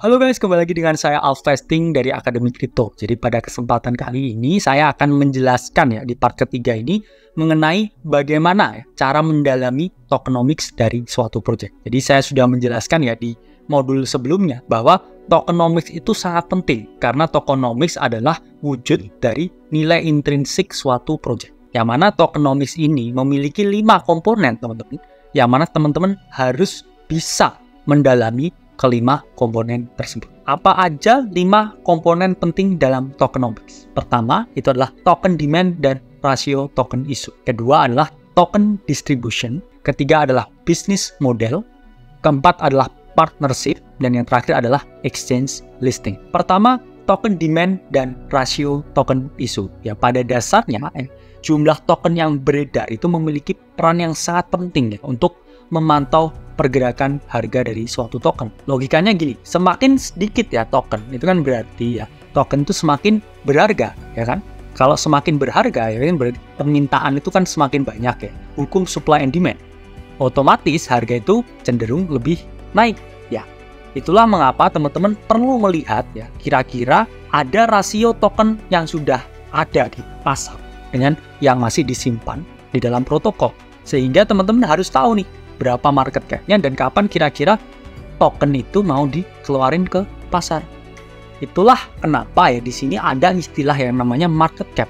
Halo guys, kembali lagi dengan saya Alvesting dari Akademi Kripto. Jadi pada kesempatan kali ini saya akan menjelaskan ya di part ketiga ini mengenai bagaimana ya cara mendalami tokenomics dari suatu project. Jadi saya sudah menjelaskan ya di modul sebelumnya bahwa tokenomics itu sangat penting karena tokenomics adalah wujud dari nilai intrinsik suatu project. Yang mana tokenomics ini memiliki 5 komponen teman-teman, yang mana teman-teman harus bisa mendalami kelima komponen tersebut. Apa aja 5 komponen penting dalam tokenomics? Pertama, itu adalah token demand dan rasio token issue. Kedua adalah token distribution. Ketiga adalah business model. Keempat adalah partnership. Dan yang terakhir adalah exchange listing. Pertama, token demand dan rasio token issue. Ya, pada dasarnya jumlah token yang beredar itu memiliki peran yang sangat penting ya untuk memantau pergerakan harga dari suatu token. Logikanya gini, semakin sedikit ya token, itu kan berarti ya token itu semakin berharga, ya kan? Kalau semakin berharga, ya kan berarti permintaan itu kan semakin banyak ya. Hukum supply and demand. Otomatis harga itu cenderung lebih naik, ya. Itulah mengapa teman-teman perlu melihat ya, kira-kira ada rasio token yang sudah ada di pasar dengan yang masih disimpan di dalam protokol. Sehingga teman-teman harus tahu nih, berapa market cap-nya dan kapan kira-kira token itu mau dikeluarin ke pasar. Itulah kenapa ya di sini ada istilah yang namanya market cap.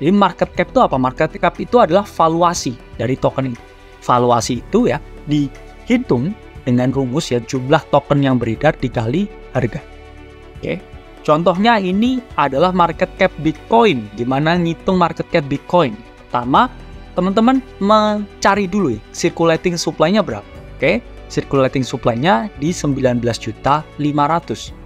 Jadi market cap itu apa? Market cap itu adalah valuasi dari token itu. Valuasi itu ya dihitung dengan rumus ya jumlah token yang beredar dikali harga. Oke. Contohnya ini adalah market cap Bitcoin. Gimana ngitung market cap Bitcoin? Pertama, teman-teman mencari dulu ya, circulating supply-nya berapa. Oke, circulating supply-nya di 19.500.000.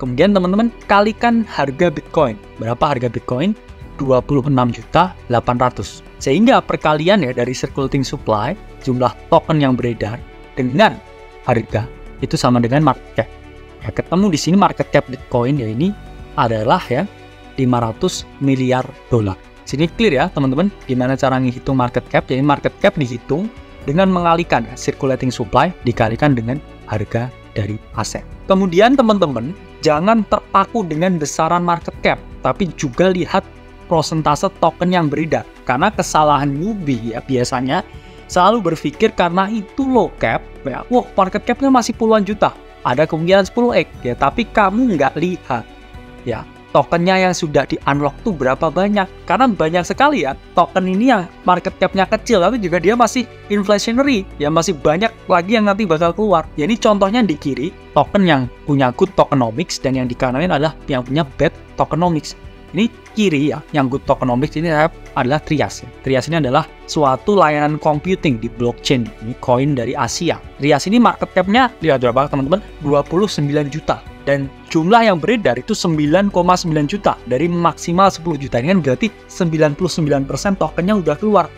Kemudian teman-teman kalikan harga Bitcoin. Berapa harga Bitcoin? 26.800.000. Sehingga perkalian ya dari circulating supply, jumlah token yang beredar dengan harga itu sama dengan market cap. Ya, ketemu di sini market cap Bitcoin ya ini adalah ya 500 miliar dolar. Sini clear ya teman-teman gimana cara menghitung market cap. Jadi market cap dihitung dengan mengalihkan circulating supply dikalikan dengan harga dari aset. Kemudian teman-teman jangan terpaku dengan besaran market cap, tapi juga lihat prosentase token yang beredar. Karena kesalahan newbie ya biasanya selalu berpikir karena itu low cap ya, wah market capnya masih puluhan juta, ada kemungkinan 10x ya, tapi kamu nggak lihat ya tokennya yang sudah di-unlock tuh berapa banyak. Karena banyak sekali ya token ini yang market cap-nya kecil tapi juga dia masih inflationary ya, masih banyak lagi yang nanti bakal keluar. Ya ini contohnya di kiri token yang punya good tokenomics dan yang di kanan adalah yang punya bad tokenomics. Ini kiri ya yang good tokenomics ini adalah Trias ya. Trias ini adalah suatu layanan computing di blockchain. Ini koin dari Asia. Trias ini market cap-nya lihat berapa teman-teman? 29 juta. Dan jumlah yang beredar itu 9,9 juta dari maksimal 10 juta. Ini kan berarti 99% tokennya udah keluar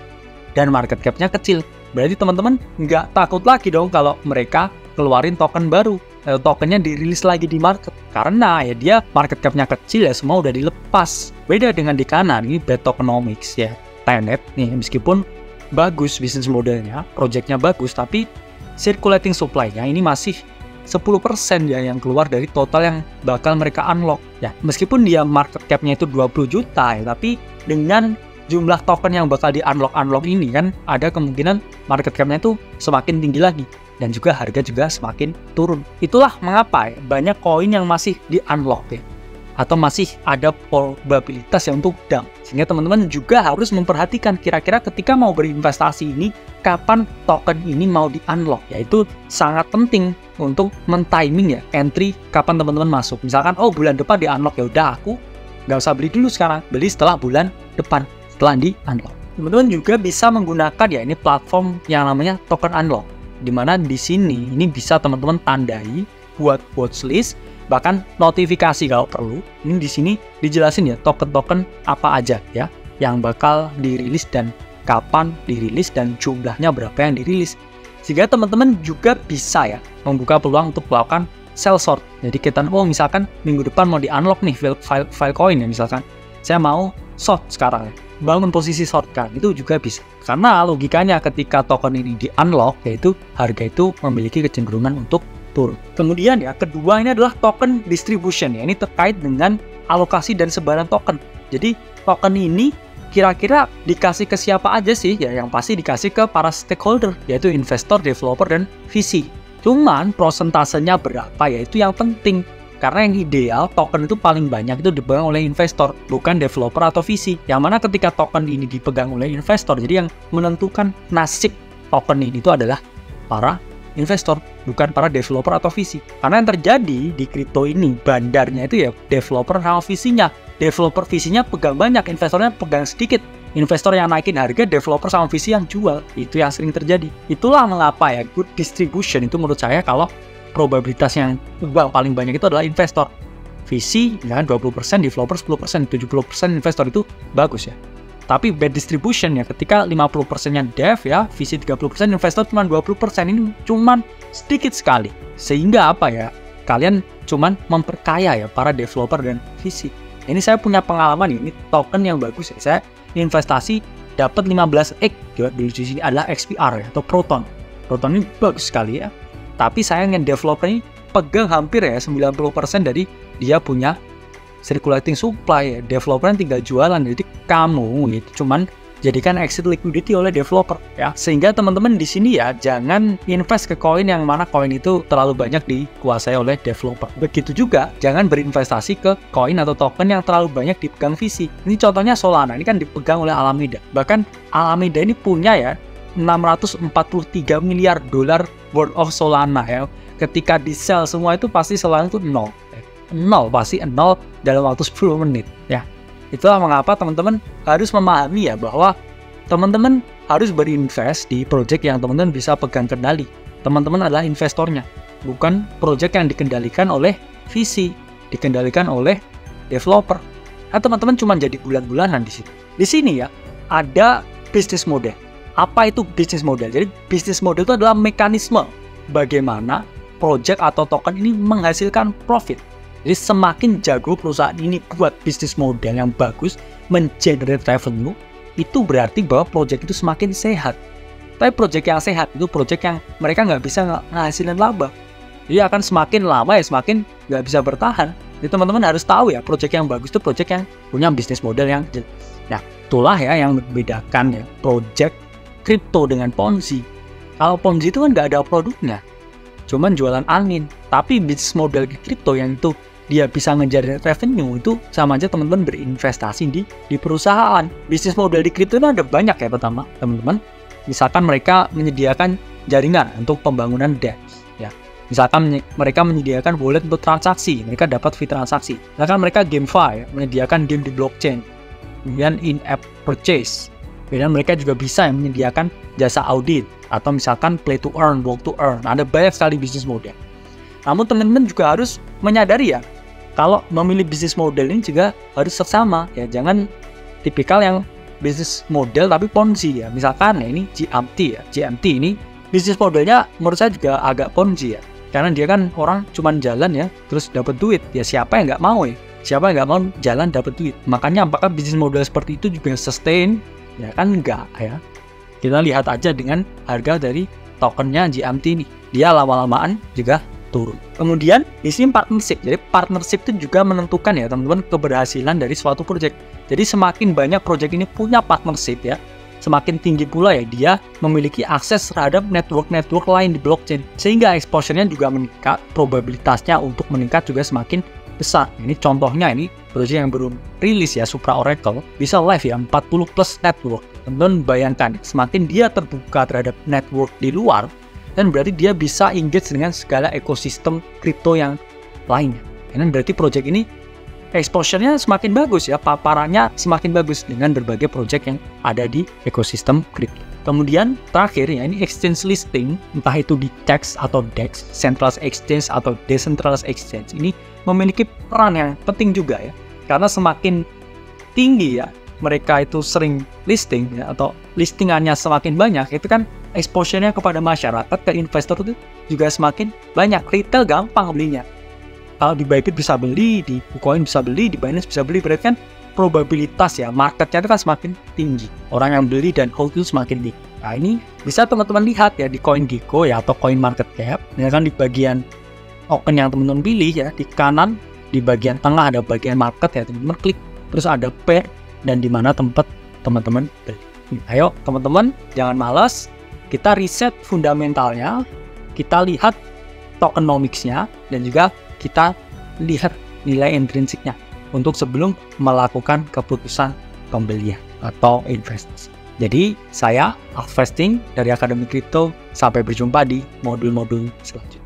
dan market cap-nya kecil. Berarti teman-teman nggak takut lagi dong kalau mereka keluarin token baru, tokennya dirilis lagi di market. Karena ya dia market cap-nya kecil ya, semua udah dilepas. Beda dengan di kanan, ini bad tokenomics ya. Tenet nih meskipun bagus bisnis modelnya, projectnya bagus, tapi circulating supply-nya ini masih 10% ya yang keluar dari total yang bakal mereka unlock ya. Meskipun dia market cap-nya itu 20 juta ya, tapi dengan jumlah token yang bakal di unlock ini kan ada kemungkinan market cap-nya itu semakin tinggi lagi dan juga harga juga semakin turun. Itulah mengapa ya, banyak koin yang masih di unlock ya, atau masih ada probabilitas yang untuk dump. Sehingga teman-teman juga harus memperhatikan kira-kira ketika mau berinvestasi ini kapan token ini mau di-unlock. Yaitu sangat penting untuk men-timing ya entry kapan teman-teman masuk. Misalkan oh bulan depan di-unlock, ya udah aku nggak usah beli dulu sekarang, beli setelah bulan depan setelah di-unlock. Teman-teman juga bisa menggunakan ya ini platform yang namanya token unlock, dimana di sini ini bisa teman-teman tandai buat watchlist, bahkan notifikasi kalau perlu. Ini di sini dijelasin ya token-token apa aja ya yang bakal dirilis dan kapan dirilis dan jumlahnya berapa yang dirilis. Sehingga teman-teman juga bisa ya membuka peluang untuk melakukan sell short. Jadi kita misalkan minggu depan mau di-unlock nih Filecoin ya, misalkan saya mau short sekarang ya, bangun posisi short kan, itu juga bisa. Karena logikanya ketika token ini di-unlock, yaitu harga itu memiliki kecenderungan untuk turun. Kemudian ya, kedua ini adalah token distribution ya. Ini terkait dengan alokasi dan sebaran token. Jadi token ini kira-kira dikasih ke siapa aja sih? Ya yang pasti dikasih ke para stakeholder, yaitu investor, developer, dan VC. Cuman prosentasenya berapa ya itu yang penting. Karena yang ideal token itu paling banyak itu dipegang oleh investor, bukan developer atau VC. Yang mana ketika token ini dipegang oleh investor, jadi yang menentukan nasib token ini itu adalah para investor, bukan para developer atau VC. Karena yang terjadi di kripto ini, bandarnya itu ya developer sama VC-nya. Developer VC-nya pegang banyak, investornya pegang sedikit. Investor yang naikin harga, developer sama VC yang jual. Itu yang sering terjadi. Itulah mengapa ya good distribution itu menurut saya kalau probabilitas yang paling banyak itu adalah investor. VC ya 20%, developer 10%, 70% investor itu bagus ya. Tapi bad distribution ya ketika 50%-nya dev ya, VC 30%, investor cuma 20%, ini cuma sedikit sekali. Sehingga apa ya? Kalian cuma memperkaya ya para developer dan VC. Ini saya punya pengalaman ini token yang bagus ya. Saya investasi dapat 15x ya, di sini adalah XPR ya, atau Proton. Proton ini bagus sekali ya. Tapi sayangnya developer ini pegang hampir ya 90% dari dia punya circulating supply ya. Developer tinggal jualan, jadi kamu itu cuman jadikan exit liquidity oleh developer ya. Sehingga teman-teman di sini ya jangan invest ke koin yang mana koin itu terlalu banyak dikuasai oleh developer. Begitu juga jangan berinvestasi ke koin atau token yang terlalu banyak dipegang VC. Ini contohnya Solana, ini kan dipegang oleh Alameda. Bahkan Alameda ini punya ya 643 miliar dolar worth of Solana ya. Ketika di sell semua itu pasti Solana itu nol pasti nol dalam waktu 10 menit ya. Itulah mengapa teman-teman harus memahami ya bahwa teman-teman harus berinvest di project yang teman-teman bisa pegang kendali. Teman-teman adalah investornya, bukan project yang dikendalikan oleh VC, dikendalikan oleh developer. Nah, teman-teman cuma jadi bulan-bulanan di sini. Di sini ya ada bisnis model. Apa itu bisnis model? Jadi bisnis model itu adalah mekanisme bagaimana project atau token ini menghasilkan profit. Jadi semakin jago perusahaan ini buat bisnis model yang bagus, mengenerate revenue, itu berarti bahwa project itu semakin sehat. Tapi project yang sehat itu project yang mereka nggak bisa menghasilkan laba. Jadi akan semakin lama ya semakin nggak bisa bertahan. Jadi teman-teman harus tahu ya project yang bagus itu project yang punya bisnis model yang jelas. Nah itulah ya yang membedakan ya project kripto dengan Ponzi. Kalau Ponzi itu kan nggak ada produknya, cuman jualan angin. Tapi bisnis model kripto yang itu dia bisa ngejar revenue itu sama aja teman-teman berinvestasi di perusahaan. Bisnis model di kripto itu ada banyak ya. Pertama teman-teman, misalkan mereka menyediakan jaringan untuk pembangunan DEX ya. Misalkan mereka menyediakan wallet untuk transaksi, mereka dapat fee transaksi. Misalkan mereka GameFi, menyediakan game di blockchain, kemudian in-app purchase. Kemudian mereka juga bisa menyediakan jasa audit atau misalkan play to earn, work to earn. Ada banyak sekali bisnis model. Namun teman-teman juga harus menyadari ya, kalau memilih bisnis model ini juga harus seksama ya. Jangan tipikal yang bisnis model tapi Ponzi ya. Misalkan ya ini GMT ya. GMT ini bisnis modelnya menurut saya juga agak Ponzi ya. Karena dia kan orang cuman jalan ya, terus dapat duit. Ya siapa yang nggak mau ya? Siapa yang nggak mau jalan dapat duit? Makanya apakah bisnis model seperti itu juga sustain? Ya kan enggak ya. Kita lihat aja dengan harga dari tokennya GMT ini. Dia lama-lamaan juga turun. Kemudian di sini partnership. Jadi partnership itu juga menentukan ya teman-teman keberhasilan dari suatu project. Jadi semakin banyak project ini punya partnership ya, semakin tinggi pula ya dia memiliki akses terhadap network-network lain di blockchain. Sehingga exposure-nya juga meningkat, probabilitasnya untuk meningkat juga semakin besar. Ini contohnya ini project yang belum rilis ya, Supra Oracle bisa live ya 40 plus network. Teman-teman bayangkan semakin dia terbuka terhadap network di luar, dan berarti dia bisa engage dengan segala ekosistem kripto yang lainnya. Dan berarti project ini exposure-nya semakin bagus ya, paparannya semakin bagus dengan berbagai project yang ada di ekosistem kripto. Kemudian terakhir ya ini exchange listing, entah itu di DEX atau DEX, centralized exchange atau decentralized exchange, ini memiliki peran yang penting juga ya. Karena semakin tinggi ya mereka itu sering listing ya, atau listingannya semakin banyak, itu kan exposure-nya kepada masyarakat, ke investor itu juga semakin banyak. Retail gampang belinya. Kalau di Bybit bisa beli, di KuCoin bisa beli, di Binance bisa beli, berarti kan probabilitas ya marketnya itu kan semakin tinggi. Orang yang beli dan hold itu semakin tinggi. Nah ini bisa teman-teman lihat ya di CoinGecko ya atau CoinMarketCap. Ya kan di bagian token yang teman-teman pilih ya, di kanan di bagian tengah ada bagian market ya, teman-teman klik, terus ada pair dan di mana tempat teman-teman beli. Ayo teman-teman, jangan malas, kita riset fundamentalnya, kita lihat tokenomics-nya, dan juga kita lihat nilai intrinsiknya untuk sebelum melakukan keputusan pembelian atau investasi. Jadi saya Alvesting dari Akademi Kripto, sampai berjumpa di modul-modul selanjutnya.